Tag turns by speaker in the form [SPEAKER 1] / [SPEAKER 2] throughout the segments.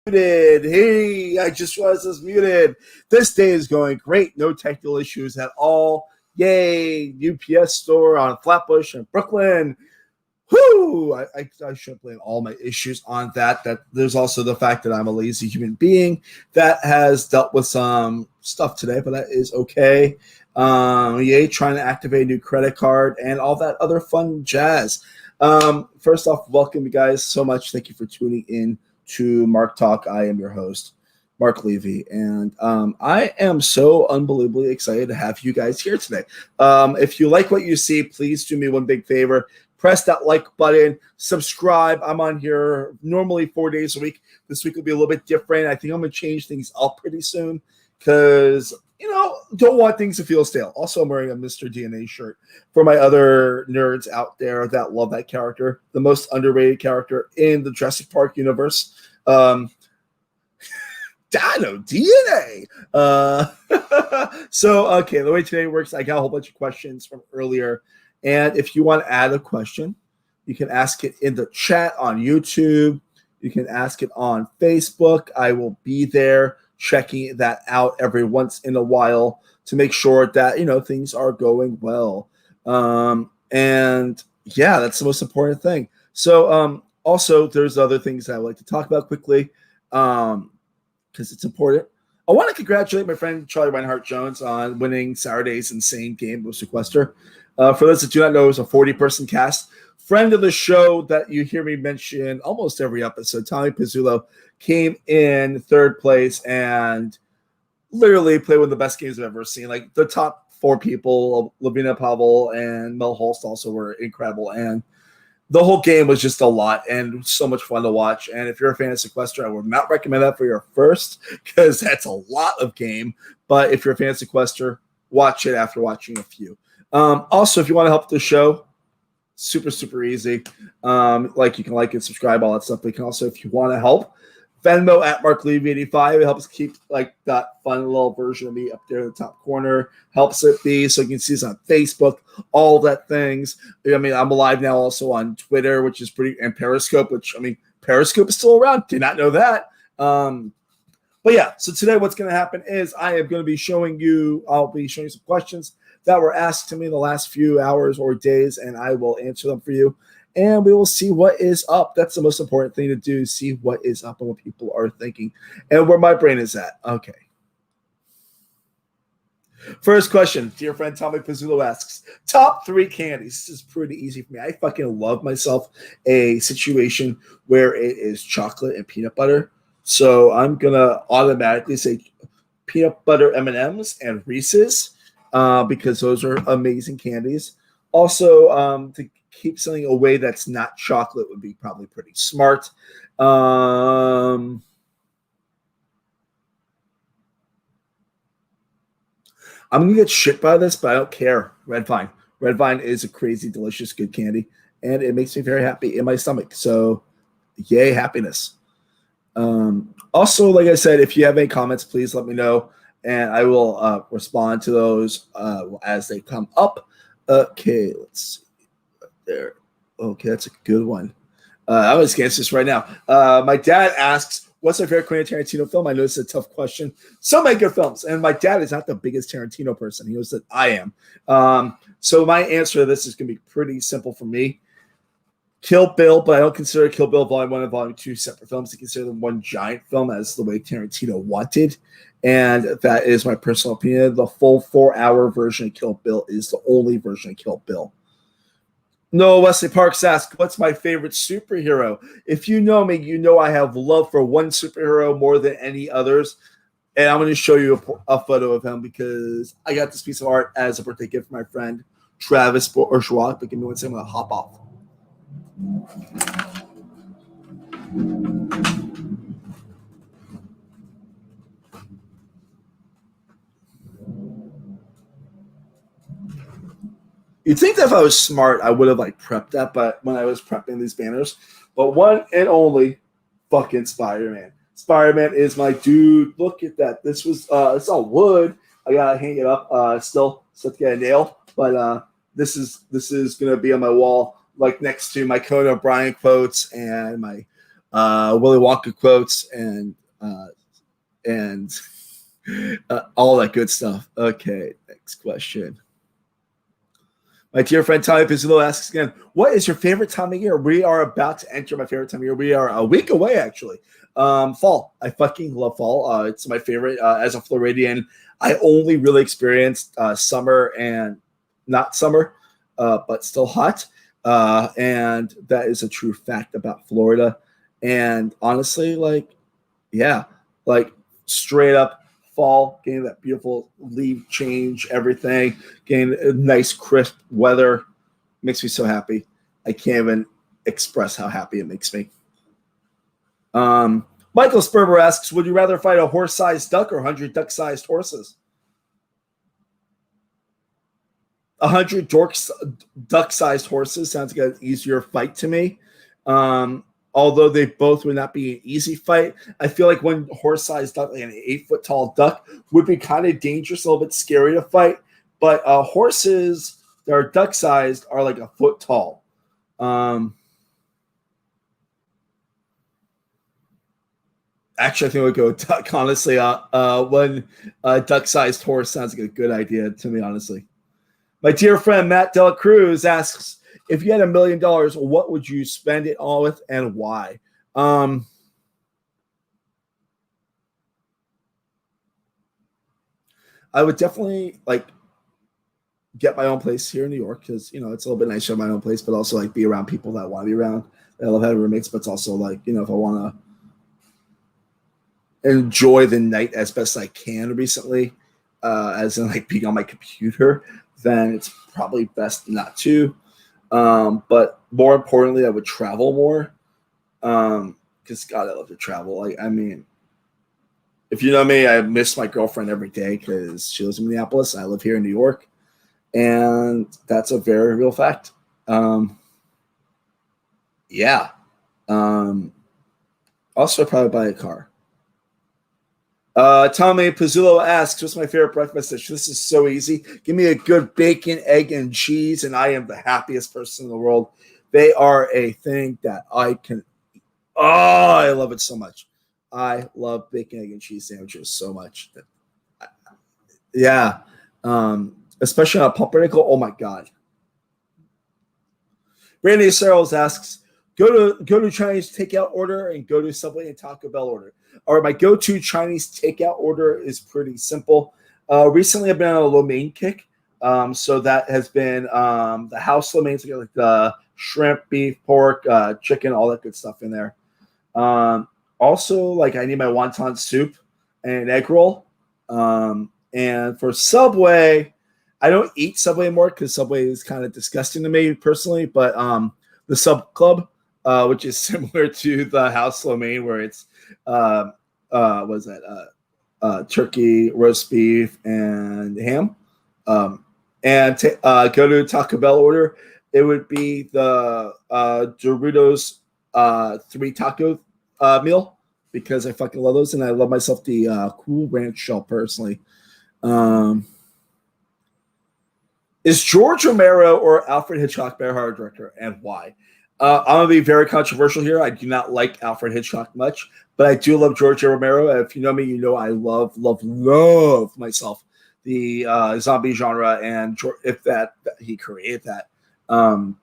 [SPEAKER 1] muted. Hey, I just realized I was muted. This day is going great. No technical issues at all. Yay. UPS store on Flatbush in Brooklyn. Whoo! I shouldn't blame all my issues on that. That there's also the fact that I'm a lazy human being that has dealt with some stuff today, but that is okay. Yay, trying to activate a new credit card and all that other fun jazz. First off, welcome you guys so much. Thank you for tuning in to MarkTalk. I am your host, Mark Levy, and I am so unbelievably excited to have you guys here today. If you like what you see, please do me one big favor. Press that like button, subscribe. I'm on here normally 4 days a week. This week will be a little bit different. I think I'm going to change things up pretty soon because, don't want things to feel stale. Also, I'm wearing a Mr. DNA shirt for my other nerds out there that love that character, the most underrated character in the Jurassic Park universe. Dino DNA. Okay, the way today works, I got a whole bunch of questions from earlier. And if you want to add a question, you can ask it in the chat on YouTube. You can ask it on Facebook. I will be there checking that out every once in a while to make sure that, things are going well. And yeah, that's the most important thing. So also, there's other things that I would like to talk about quickly because it's important. I want to congratulate my friend Charlie Reinhardt Jones on winning Saturday's Insane Game with Sequester. For those that do not know, it was a 40-person cast. Friend of the show that you hear me mention almost every episode, Tommy Pizzullo, came in third place and literally played one of the best games I've ever seen. Like the top four people, Lavina Pavel and Mel Holst also were incredible. And the whole game was just a lot and so much fun to watch. And if you're a fan of Sequester, I would not recommend that for your first because that's a lot of game. But if you're a fan of Sequester, watch it after watching a few. Also, if you want to help the show, super, super easy. You can like and subscribe, all that stuff. But you can also, if you want to help, Venmo at MarkLevy85. It helps keep that fun little version of me up there in the top corner. Helps it be so you can see us on Facebook, all that things. I'm alive now also on Twitter, which is and Periscope, Periscope is still around. Did not know that. But yeah, so today what's going to happen is I'll be showing you some questions that were asked to me in the last few hours or days, and I will answer them for you. And we will see what is up. That's the most important thing to do, see what is up and what people are thinking and where my brain is at. Okay. First question, dear friend Tommy Pizzullo asks, top 3 candies. This is pretty easy for me. I fucking love myself a situation where it is chocolate and peanut butter. So I'm going to automatically say peanut butter M&Ms and Reese's. Because those are amazing candies. Also, to keep something away that's not chocolate would be probably pretty smart. I'm going to get shit by this, but I don't care. Red Vine. Red Vine is a crazy, delicious, good candy, and it makes me very happy in my stomach. So, yay, happiness. Also, like I said, if you have any comments, please let me know. And I will respond to those as they come up. Okay, let's see. Right there. Okay, that's a good one. I'm going to scan this right now. My dad asks, what's my favorite Quentin Tarantino film? I know it's a tough question. So many good films. And my dad is not the biggest Tarantino person. He knows that I am. So my answer to this is going to be pretty simple for me. Kill Bill, but I don't consider Kill Bill Volume 1 and Volume 2 separate films. I consider them one giant film as the way Tarantino wanted. And that is my personal opinion. The full 4-hour version of Kill Bill is the only version of Kill Bill. Noah Wesley Parks asks, what's my favorite superhero? If you know me, you know I have love for one superhero more than any others. And I'm going to show you a photo of him because I got this piece of art as a birthday gift from my friend Travis Bourgeois. But give me one second, I'm going to hop off. You'd think that if I was smart, I would have prepped that, but when I was prepping these banners, but one and only fucking Spider-Man. Spider-Man is my dude. Look at that. This was it's all wood. I gotta hang it up still to get a nail, but this is gonna be on my wall next to my Conan O'Brien quotes and my Willy Wonka quotes, and all that good stuff. Okay, next question. My dear friend Tommy Pizzullo asks again, what is your favorite time of year? We are about to enter my favorite time of year. We are a week away, actually. Fall. I fucking love fall. It's my favorite. As a Floridian, I only really experienced summer and not summer, but still hot. And that is a true fact about Florida. And honestly, like, yeah, like straight up fall, getting that beautiful leaf change, everything, getting a nice crisp weather makes me so happy. I can't even express how happy it makes me. Michael Sperber asks, would you rather fight a horse-sized duck or 100 duck-sized horses? 100 duck-sized horses sounds like an easier fight to me. Although they both would not be an easy fight. I feel like one horse-sized duck, like an 8-foot tall duck, would be kind of dangerous, a little bit scary to fight. But horses that are duck-sized are like a foot tall. Actually, I think we'll go with duck, honestly. One duck-sized horse sounds like a good idea to me, honestly. My dear friend Matt Dela Cruz asks, if you had $1 million, what would you spend it all with and why? I would definitely like get my own place here in New York because, you know, it's a little bit nicer to have my own place, but also like be around people that I want to be around. I love having roommates, but it's also like, you know, if I want to enjoy the night as best I can recently, as in like being on my computer, then it's probably best not to. But more importantly, I would travel more. Because God, I love to travel. Like, I mean, if you know me, I miss my girlfriend every day because she lives in Minneapolis. I live here in New York, and that's a very real fact. Yeah. Also, I'd probably buy a car. Tommy Pizzullo asks, what's my favorite breakfast dish? This is so easy. Give me a good bacon, egg, and cheese, and I am the happiest person in the world. They are a thing that I can. Oh, I love it so much. I love bacon, egg, and cheese sandwiches so much. Yeah. Especially on a pumpernickel. Oh, my God. Brandy Searles asks, go to Chinese takeout order and go to Subway and Taco Bell order. All right, my go-to Chinese takeout order is pretty simple. Recently, I've been on a lo mein kick. So that has been the house lo mein, so like the shrimp, beef, pork, chicken, all that good stuff in there. Also, like I need my wonton soup and an egg roll. And for Subway, I don't eat Subway anymore because Subway is kind of disgusting to me personally. But the Sub Club, which is similar to the house lo mein, where it's was that turkey, roast beef, and ham. And go to Taco Bell order. It would be the Doritos 3 taco meal because I fucking love those, and I love myself the Cool Ranch shell personally. Is George Romero or Alfred Hitchcock better horror director, and why? I'm going to be very controversial here. I do not like Alfred Hitchcock much, but I do love George Romero. If you know me, you know I love myself the zombie genre, and if that he created that. And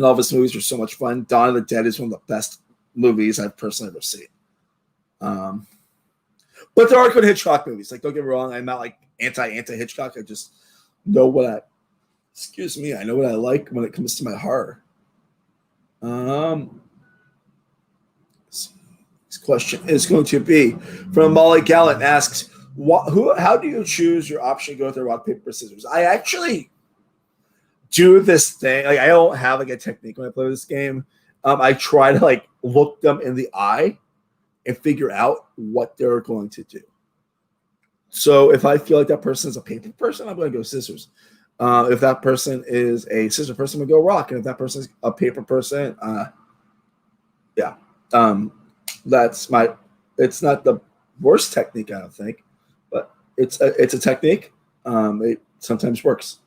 [SPEAKER 1] all of his movies are so much fun. Dawn of the Dead is one of the best movies I've personally ever seen. But there are good Hitchcock movies. Like, don't get me wrong, I'm not like anti-Hitchcock. I just know what I know what I like when it comes to my horror. This question is going to be from Molly Gallant asks, how do you choose your option to go through rock, paper, scissors? I actually do this thing. Like, I don't have like a technique when I play this game. I try to like look them in the eye and figure out what they're going to do. So if I feel like that person is a paper person, I'm going to go scissors. If that person is a scissor person, I'm going to go rock. And if that person is a paper person, yeah. It's not the worst technique, I don't think, but it's a technique. It sometimes works.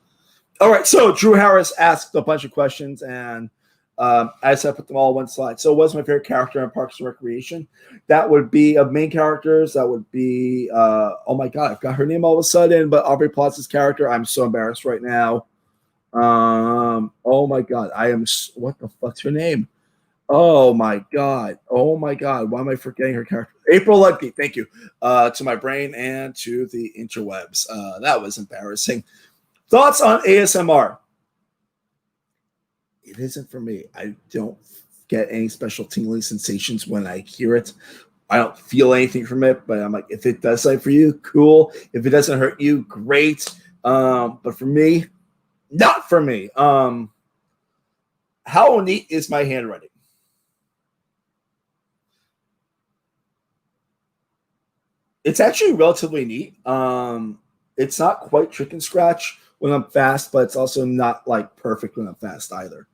[SPEAKER 1] All right, so Drew Harris asked a bunch of questions, and I just have to put them all on one slide. So, what's my favorite character in Parks and Recreation? That would be of main characters. That would be oh my god, I've got her name all of a sudden. But Aubrey Plaza's character, I'm so embarrassed right now. Oh my god, I am. What the fuck's her name? Oh my god. Oh my god. Why am I forgetting her character? April Ludwig. Thank you. To my brain and to the interwebs. That was embarrassing. Thoughts on ASMR? It isn't for me. I don't get any special tingling sensations when I hear it. I don't feel anything from it, but I'm like, if it does something for you, cool. If it doesn't hurt you, great. But for me, not for me. How neat is my handwriting? It's actually relatively neat. It's not quite chicken scratch when I'm fast, but it's also not like perfect when I'm fast either.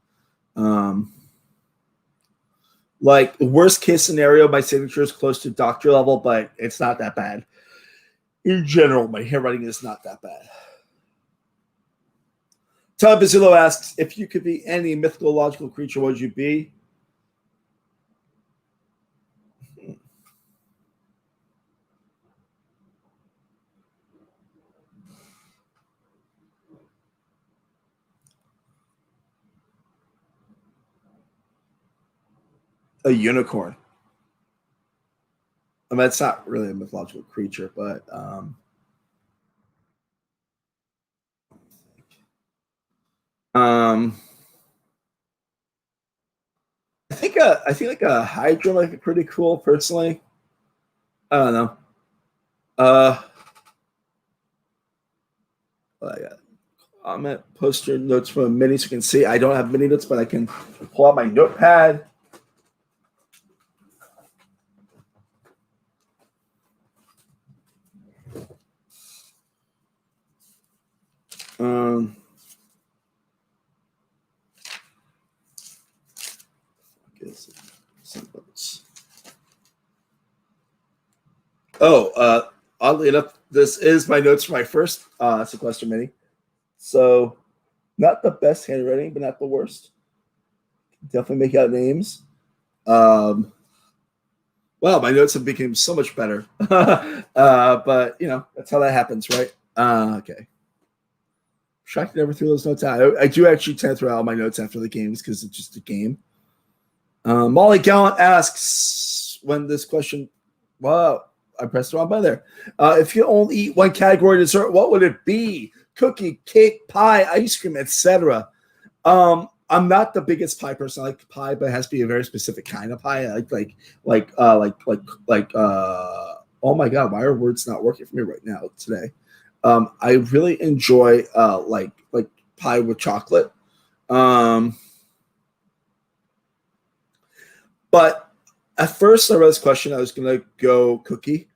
[SPEAKER 1] Like worst case scenario, my signature is close to doctor level, but it's not that bad. In general, my handwriting is not that bad. Tom Bazillo asks, if you could be any mythological creature, what would you be? A unicorn. I mean, it's not really a mythological creature, but I think like a hydra might be pretty cool personally. I don't know. I got comment, poster notes from a mini so you can see. I don't have mini notes, but I can pull out my notepad. Some notes. Oddly enough, this is my notes for my first sequester mini. So, not the best handwriting, but not the worst. Definitely make out names. Wow, my notes have become so much better. But, you know, that's how that happens, right? Okay. Shocked I never threw those notes out. I do actually tend to throw out my notes after the games because it's just a game. Molly Gallant asks when this question, wow, I pressed the wrong button there. If you only eat one category of dessert, what would it be? Cookie, cake, pie, ice cream, etc. I'm not the biggest pie person. I like pie, but it has to be a very specific kind of pie. I like oh my god, why are words not working for me right now today? I really enjoy like pie with chocolate. But at first, I read this question, I was going to go cookie.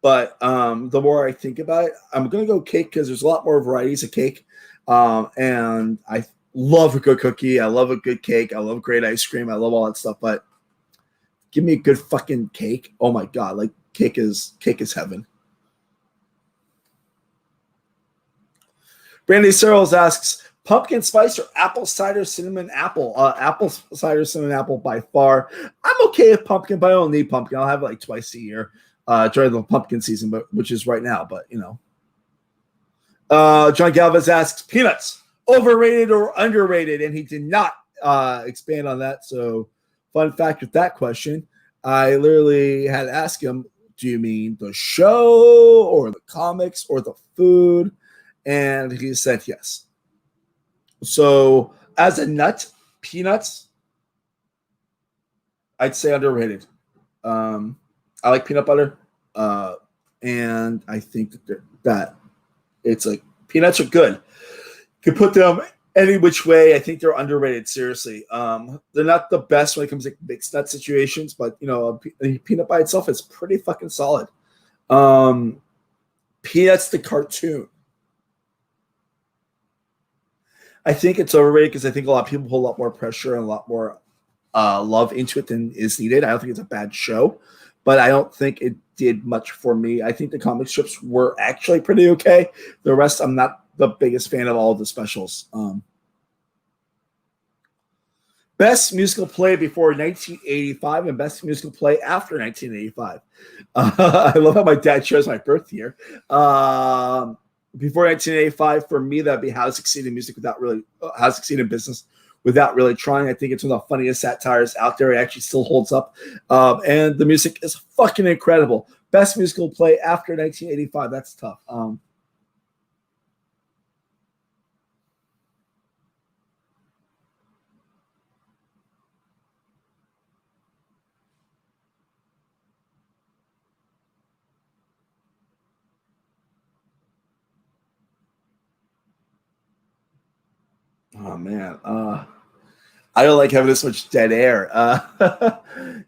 [SPEAKER 1] But the more I think about it, I'm going to go cake because there's a lot more varieties of cake. And I love a good cookie. I love a good cake. I love great ice cream. I love all that stuff. But give me a good fucking cake. Oh, my God. Like, cake is heaven. Brandy Searles asks, pumpkin spice or apple cider cinnamon apple? Apple cider cinnamon apple by far. I'm okay with pumpkin, but I don't need pumpkin. I'll have it like twice a year during the pumpkin season, but which is right now. But you know, John Galvez asks, peanuts overrated or underrated, and he did not expand on that. So, fun fact with that question, I literally had to ask him, "Do you mean the show or the comics or the food?" And he said yes. So, as a nut, peanuts, I'd say underrated. I like peanut butter, and I think that it's like peanuts are good. You can put them any which way. I think they're underrated. Seriously, they're not the best when it comes to mixed nut situations, but you know, a peanut by itself is pretty fucking solid. Peanuts, the cartoon. I think it's overrated because I think a lot of people put a lot more pressure and a lot more love into it than is needed. I don't think it's a bad show, but I don't think it did much for me. I think the comic strips were actually pretty okay. The rest, I'm not the biggest fan of all of the specials. Best musical play before 1985 and best musical play after 1985. I love how my dad chose my birth year. Before 1985, for me, that'd be How to Succeed in Music Without Really, How to Succeed in Business Without Really Trying. I think it's one of the funniest satires out there. It actually still holds up. And the music is fucking incredible. Best musical play after 1985. That's tough. Oh man, I don't like having this much dead air. I'm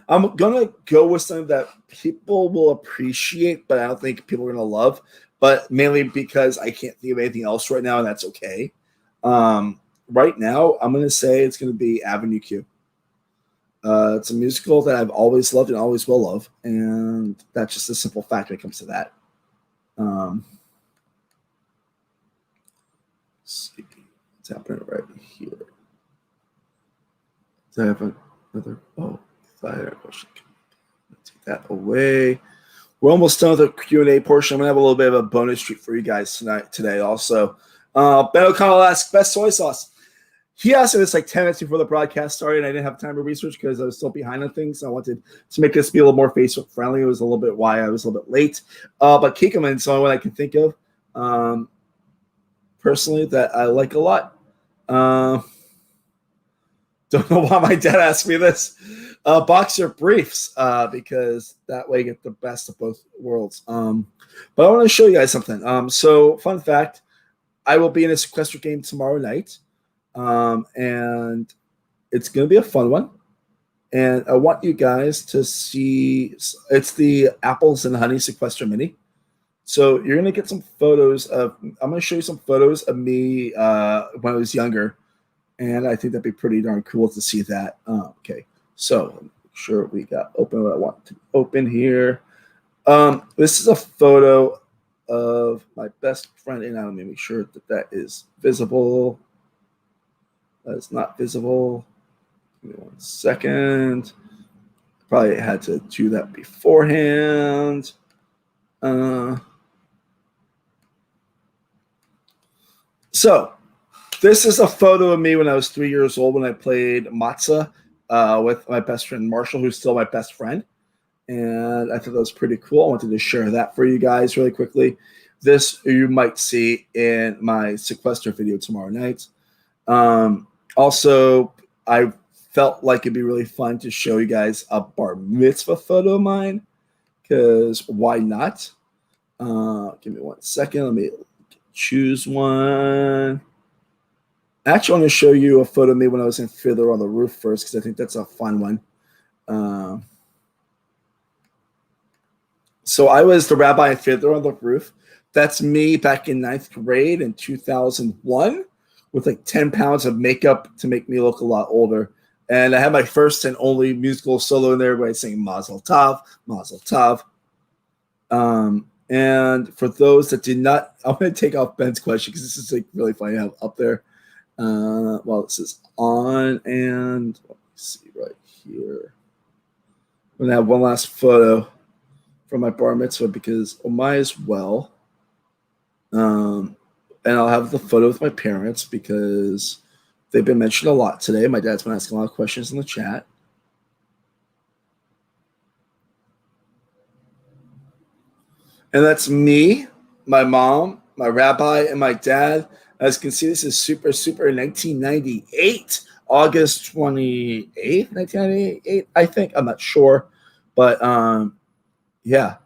[SPEAKER 1] gonna go with something that people will appreciate, but I don't think people are gonna love. But mainly because I can't think of anything else right now, and that's okay. Right now, I'm gonna say it's gonna be Avenue Q. It's a musical that I've always loved and always will love, and that's just a simple fact when it comes to that. See what's happening right here. Does I have another? Oh, fire question. Take that away. We're almost done with the Q&A portion. I'm gonna have a little bit of a bonus treat for you guys today. Also, Ben O'Connell asks best soy sauce. He asked me this like 10 minutes before the broadcast started, and I didn't have time to research because I was still behind on things. So I wanted to make this be a little more Facebook friendly. It was a little bit why I was a little bit late. But Kikkoman's the only one I can think of. Personally, that I like a lot. Don't know why my dad asked me this. Boxer briefs, because that way you get the best of both worlds. But I want to show you guys something. So, fun fact, I will be in a sequester game tomorrow night, and it's going to be a fun one. And I want you guys to see, it's the Apples and Honey Sequester Mini. So you're going to get some photos of, I'm going to show you some photos of me when I was younger. And I think that'd be pretty darn cool to see that. Okay, so make sure we got open what I want to open here. This is a photo of my best friend, and let me make sure that that is visible. That is not visible. Give me 1 second. Probably had to do that beforehand. So this is a photo of me when I was 3 years old when I played matzah with my best friend Marshall, who's still my best friend. And I thought that was pretty cool. I wanted to share that for you guys really quickly. This you might see in my sequester video tomorrow night. Also, I felt like it'd be really fun to show you guys a bar mitzvah photo of mine, because why not? Give me 1 second. Let me choose one. I actually want to show you a photo of me when I was in Fiddler on the Roof first, because I think that's a fun one. So I was the rabbi in Fiddler on the Roof. That's me back in 9th grade in 2001 with like 10 pounds of makeup to make me look a lot older. And I had my first and only musical solo in there by singing Mazel Tov, Mazel Tov. And for those that did not, I'm going to take off Ben's question because this is like really funny up there. While this is on, and let me see right here. I'm going to have one last photo from my bar mitzvah because Omai as well. And I'll have the photo with my parents because they've been mentioned a lot today. My dad's been asking a lot of questions in the chat. And that's me, my mom, my rabbi, and my dad. As you can see, this is super 1998, August 28th, 1998, I think. I'm not sure. But, yeah,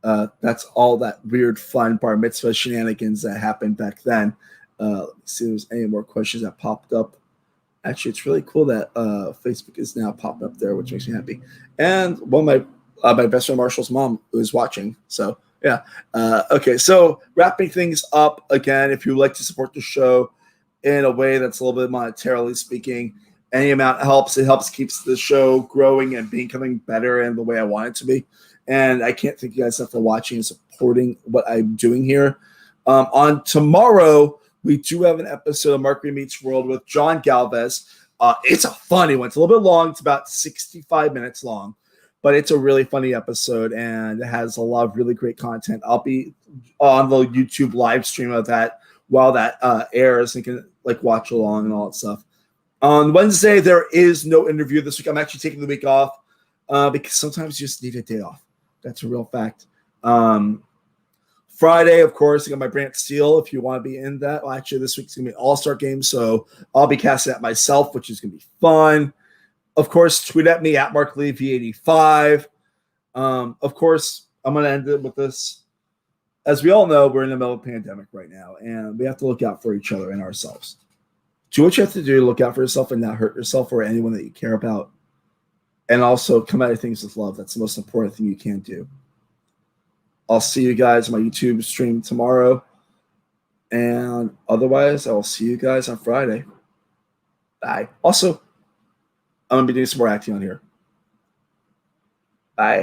[SPEAKER 1] that's all that weird, fun bar mitzvah shenanigans that happened back then. Let me see if there's any more questions that popped up. Actually, it's really cool that Facebook is now popping up there, which makes me happy. And one of my best friend Marshall's mom is watching, so yeah. Okay, so wrapping things up again, if you like to support the show in a way that's a little bit monetarily speaking, any amount helps. It helps keeps the show growing and becoming better in the way I want it to be. And I can't thank you guys enough for watching and supporting what I'm doing here. On tomorrow, we do have an episode of Mark Meets World with John Galvez. It's a funny one. It's a little bit long. It's about 65 minutes long, but it's a really funny episode, and it has a lot of really great content. I'll be on the YouTube live stream of that while that airs, and you can like watch along and all that stuff. On Wednesday, there is no interview this week. I'm actually taking the week off because sometimes you just need a day off. That's a real fact. Friday, of course, I got my Brant Steele. If you want to be in that, well, actually, this week's going to be an all-star game, so I'll be casting that myself, which is going to be fun. Of course, tweet at me at MarkLevy85. Of course, I'm going to end it with this. As we all know, we're in the middle of a pandemic right now, and we have to look out for each other and ourselves. Do what you have to do to look out for yourself and not hurt yourself or anyone that you care about. And also come at things with love. That's the most important thing you can do. I'll see you guys on my YouTube stream tomorrow. And otherwise, I will see you guys on Friday. Bye. Also, I'm going to be doing some more acting on here. Bye.